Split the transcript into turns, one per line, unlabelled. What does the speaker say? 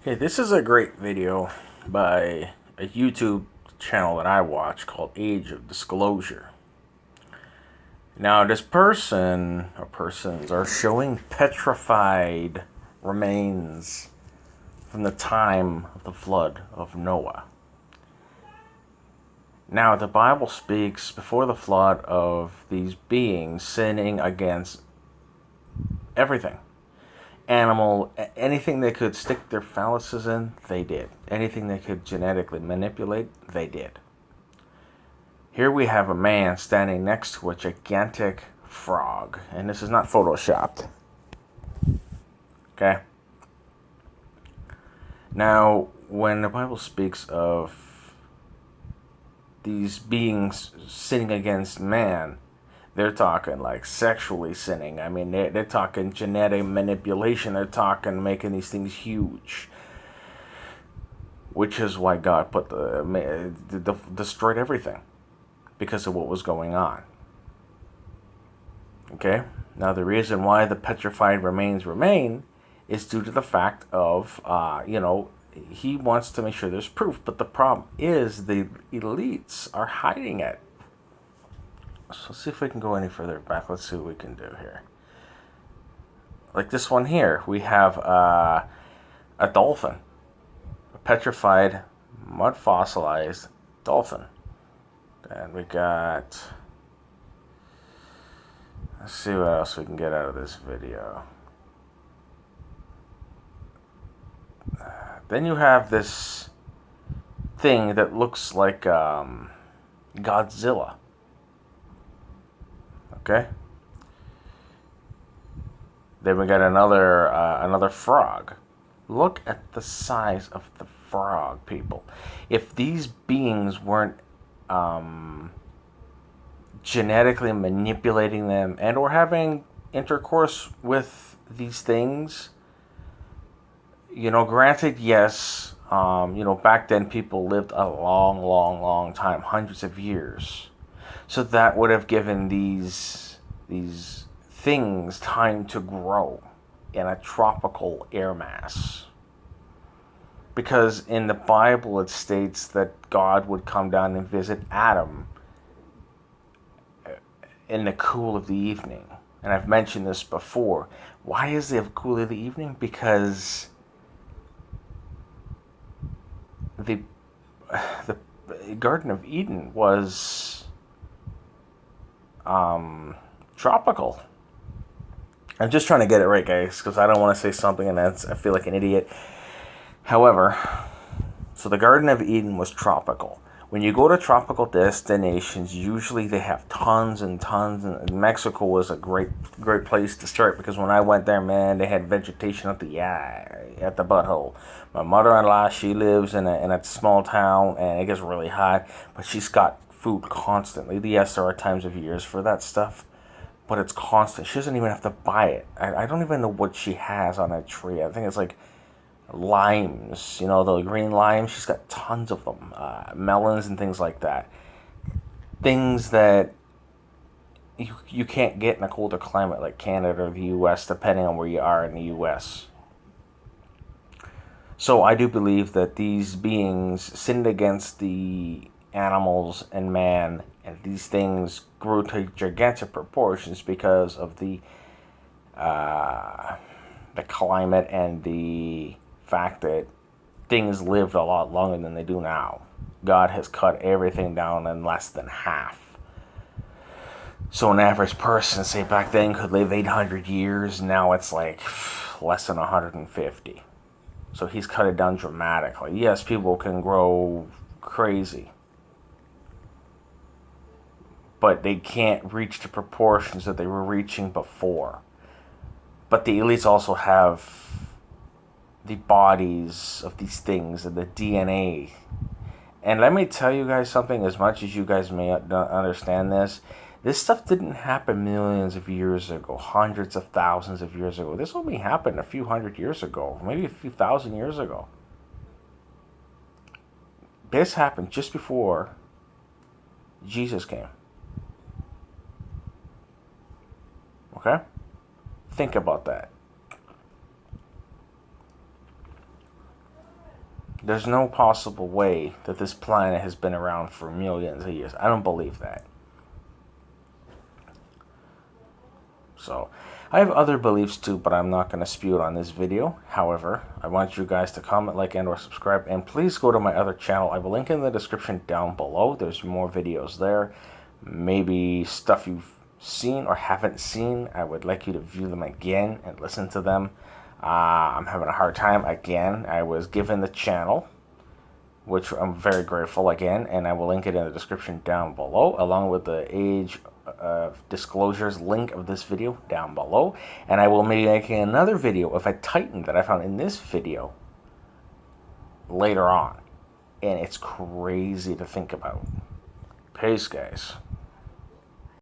Okay, this is a great video by a YouTube channel that I watch called Age of Disclosure. Now, this person or persons are showing petrified remains from the time of the flood of Noah. Now, the Bible speaks before the flood of these beings sinning against everything. Animal, anything they could stick their phalluses in, they did. Anything they could genetically manipulate, they did. Here we have a man standing next to a gigantic frog, and this is not photoshopped. Okay? Now, when the Bible speaks of these beings sinning against man, they're talking like sexually sinning. I mean, they're talking genetic manipulation. They're talking making these things huge. Which is why God put destroyed everything because of what was going on. Okay? Now, the reason why the petrified remains remain is due to the fact of, he wants to make sure there's proof. But the problem is the elites are hiding it. So let's see if we can go any further back. Let's see what we can do here. Like this one here, we have a dolphin. A petrified, mud fossilized dolphin. And we got... Let's see what else we can get out of this video. Then you have this thing that looks like Godzilla. Okay. Then we got another frog. Look at the size of the frog, people. If these beings weren't genetically manipulating them and or having intercourse with these things, granted, yes, back then people lived a long time, hundreds of years. So that would have given these things time to grow in a tropical air mass. Because in the Bible it states that God would come down and visit Adam in the cool of the evening. And I've mentioned this before. Why is it cool of the evening? Because the Garden of Eden was tropical. I'm just trying to get it right, guys, because I don't want to say something and I feel like an idiot. However, so the Garden of Eden was tropical. When you go to tropical destinations, usually they have tons and tons. And Mexico was a great place to start because when I went there, man, they had vegetation at the butthole. My mother-in-law, she lives in a small town, and it gets really hot, but she's got food constantly. Yes, there are times of years for that stuff, but it's constant. She doesn't even have to buy it. I don't even know what she has on that tree. I think it's like limes, the green limes. She's got tons of them, melons and things like that. Things that you can't get in a colder climate like Canada or the U.S., depending on where you are in the U.S. So I do believe that these beings sinned against the animals and man, and these things grew to gigantic proportions because of the climate and the fact that things lived a lot longer than they do now. God has cut everything down in less than half. So an average person, say back then, could live 800 years. Now it's like less than 150. So he's cut it down dramatically. Yes, people can grow crazy, but they can't reach the proportions that they were reaching before. But the elites also have the bodies of these things and the DNA. And let me tell you guys something, as much as you guys may not understand this stuff didn't happen millions of years ago, hundreds of thousands of years ago. This only happened a few hundred years ago, maybe a few thousand years ago. This happened just before Jesus came. Okay? Think about that. There's no possible way that this planet has been around for millions of years. I don't believe that. So, I have other beliefs too, but I'm not going to spew it on this video. However, I want you guys to comment, like, and or subscribe. And please go to my other channel. I will link in the description down below. There's more videos there. Maybe stuff you've seen or haven't seen. I would like you to view them again and listen to them. I'm having a hard time again. I was given the channel, which I'm very grateful again, and I will link it in the description down below, along with the age disclosures link of this video down below. And I will be making another video of a Titan that I found in this video later on, and it's crazy to think about. Peace, guys.